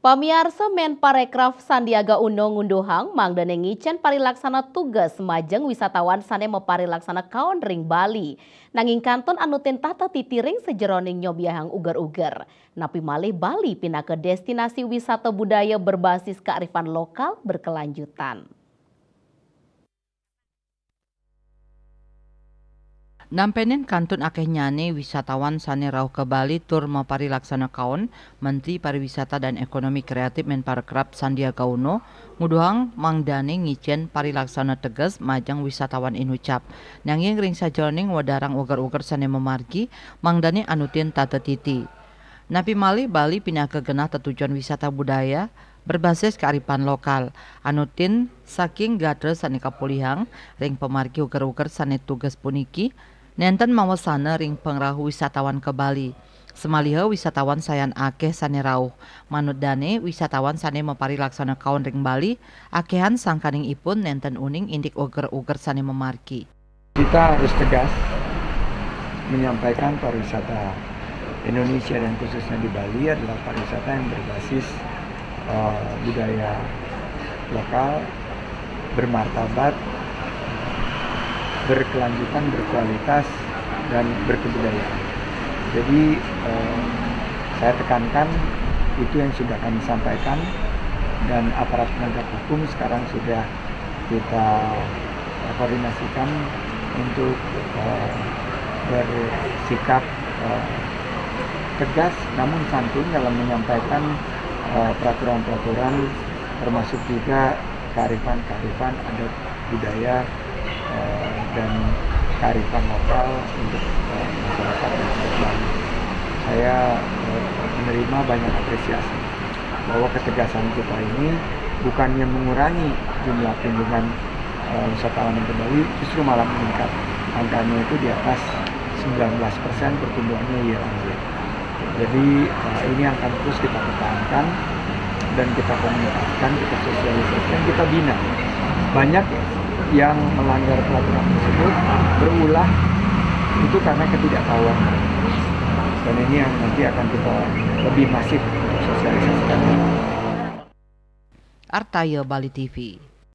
Pamiarsa Menparekraf Sandiaga Uno ngunduhang mangdane ngicen parilaksana tugas majeng wisatawan sane meparilaksana kaon ring Bali. Nanging kanton anutin tata titiring sejeroning nyobiahang uger-uger. Napi malih Bali pindah ke destinasi wisata budaya berbasis kearifan lokal berkelanjutan. Nampenin kantun akeh nyane wisatawan sane rauh ke Bali tur maparilaksana kaon Menteri Pariwisata dan Ekonomi Kreatif Menparekraf Sandiaga Uno nguduhang mangdane ngicen parilaksana tegas majang wisatawan inucap. Nanging ring sajroning wadarang uger-uger sane memargi mangdane anutin tata titi. Napi malih Bali pindah ke genah tetujuan wisata budaya berbasis kearifan lokal. Anutin saking gatre sane kapulihang ring pemargi uger-uger sane tugas puniki nenten mawasana ring pengrahu wisatawan ke Bali. Semaliha wisatawan sayan akeh sane rauh. Manut dane wisatawan sane maparilaksana kaon ring Bali akehan sangkaning ipun nenten uning indik uger-uger sane memargi. Kita harus tegas menyampaikan pariwisata Indonesia dan khususnya di Bali adalah pariwisata yang berbasis budaya lokal, bermartabat, berkelanjutan, berkualitas, dan berkebudayaan. Jadi saya tekankan itu yang sudah kami sampaikan dan aparat penegak hukum sekarang sudah kita koordinasikan untuk bersikap tegas namun santun dalam menyampaikan peraturan-peraturan termasuk juga kearifan adat budaya dan kearifan lokal untuk masyarakat dan Bali. Saya menerima banyak apresiasi bahwa ketegasan kita ini bukannya mengurangi jumlah kunjungan wisatawan yang ke Bali, justru malah meningkat. Angkanya itu di atas 19% pertumbuhannya year-on-year. Jadi ini yang akan terus kita pertahankan dan kita komunikasikan, kita sosialisasikan, kita bina. Banyak yang melanggar peraturan tersebut berulah itu karena ketidaktahuan. Dan ini yang nanti akan kita lebih masif sosialisasikan. Artaya Bali TV.